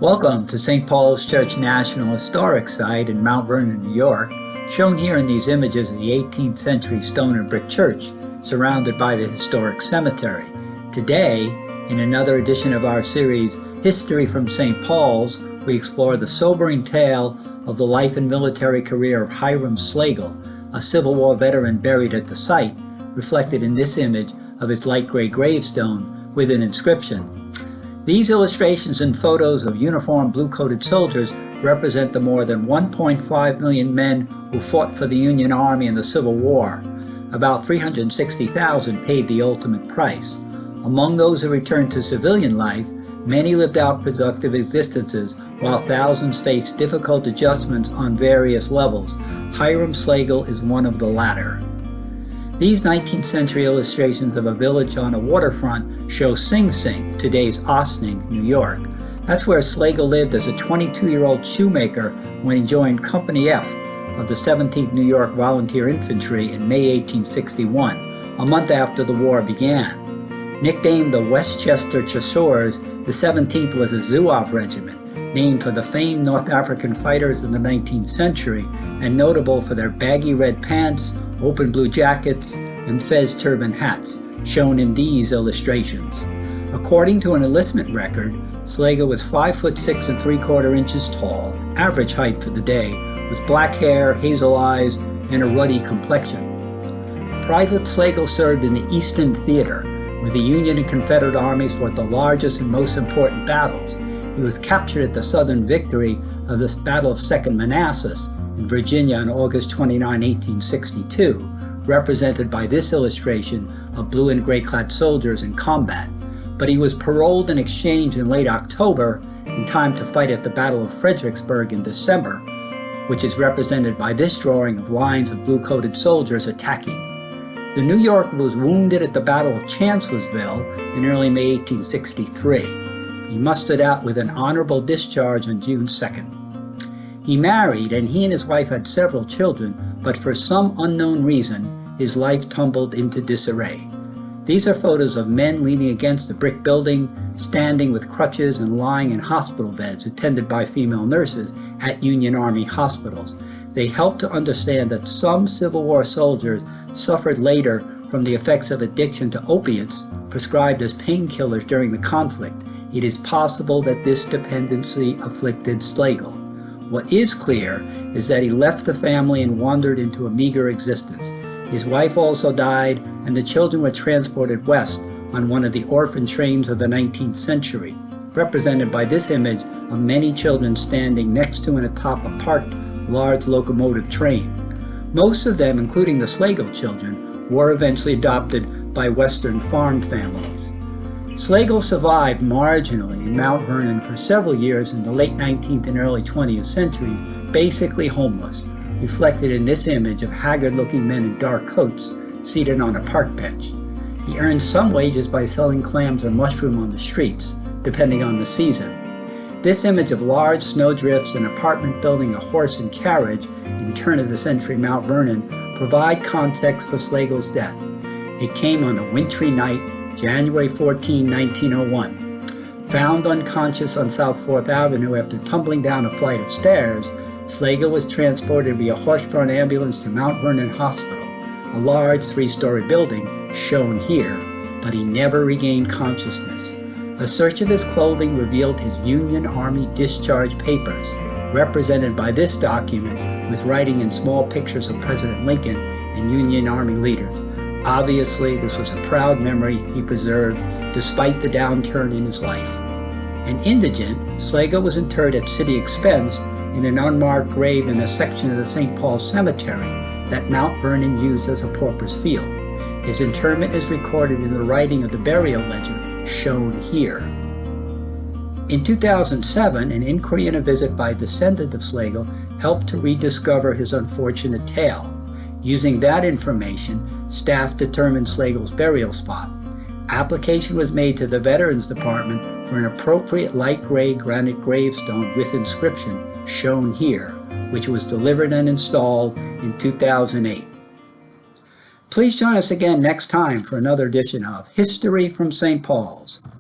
Welcome to St. Paul's Church National Historic Site in Mount Vernon, New York, shown here in these images of the 18th century stone and brick church surrounded by the historic cemetery. Today, in another edition of our series, History from St. Paul's, we explore the sobering tale of the life and military career of Hiram Slagle, a Civil War veteran buried at the site, reflected in this image of his light gray gravestone with an inscription. These illustrations and photos of uniformed blue-coated soldiers represent the more than 1.5 million men who fought for the Union Army in the Civil War. About 360,000 paid the ultimate price. Among those who returned to civilian life, many lived out productive existences, while thousands faced difficult adjustments on various levels. Hiram Slagle is one of the latter. These 19th century illustrations of a village on a waterfront show Sing Sing, today's Ossining, New York. That's where Slagle lived as a 22-year-old shoemaker when he joined Company F of the 17th New York Volunteer Infantry in May 1861, a month after the war began. Nicknamed the Westchester Chasseurs, the 17th was a Zouave regiment, named for the famed North African fighters in the 19th century and notable for their baggy red pants, open blue jackets, and fez turban hats, shown in these illustrations. According to an enlistment record, Slagle was 5'6" 3/4 inches tall, average height for the day, with black hair, hazel eyes, and a ruddy complexion. Private Slagle served in the Eastern Theater, where the Union and Confederate armies fought the largest and most important battles. He was captured at the Southern victory of the Battle of Second Manassas in Virginia on August 29, 1862, represented by this illustration of blue and gray clad soldiers in combat. But he was paroled in exchange in late October in time to fight at the Battle of Fredericksburg in December, which is represented by this drawing of lines of blue-coated soldiers attacking. The New Yorker was wounded at the Battle of Chancellorsville in early May 1863. He mustered out with an honorable discharge on June 2nd. He married, and he and his wife had several children, but for some unknown reason, his life tumbled into disarray. These are photos of men leaning against a brick building, standing with crutches and lying in hospital beds attended by female nurses at Union Army hospitals. They help to understand that some Civil War soldiers suffered later from the effects of addiction to opiates prescribed as painkillers during the conflict. It is possible that this dependency afflicted Slagle. What is clear is that he left the family and wandered into a meager existence. His wife also died, and the children were transported west on one of the orphan trains of the 19th century, represented by this image of many children standing next to and atop a parked large locomotive train. Most of them, including the Slagle children, were eventually adopted by Western farm families. Slagle survived marginally in Mount Vernon for several years in the late 19th and early 20th centuries, basically homeless, reflected in this image of haggard-looking men in dark coats seated on a park bench. He earned some wages by selling clams or mushroom on the streets, depending on the season. This image of large snowdrifts, an apartment building, a horse and carriage in turn-of-the-century Mount Vernon provide context for Slagle's death. It came on a wintry night, January 14, 1901. Found unconscious on South 4th Avenue after tumbling down a flight of stairs, Slagle was transported via horse-drawn ambulance to Mount Vernon Hospital, a large 3-story building shown here, but he never regained consciousness. A search of his clothing revealed his Union Army discharge papers, represented by this document with writing in small pictures of President Lincoln and Union Army leaders. Obviously, this was a proud memory he preserved despite the downturn in his life. An indigent, Slagle was interred at city expense in an unmarked grave in a section of the St. Paul's Cemetery that Mount Vernon used as a pauper's field. His interment is recorded in the writing of the burial legend shown here. In 2007, an inquiry and a visit by a descendant of Slagle helped to rediscover his unfortunate tale. Using that information, staff determined Slagle's burial spot. Application was made to the Veterans Department for an appropriate light gray granite gravestone with inscription shown here, which was delivered and installed in 2008. Please join us again next time for another edition of History from St. Paul's.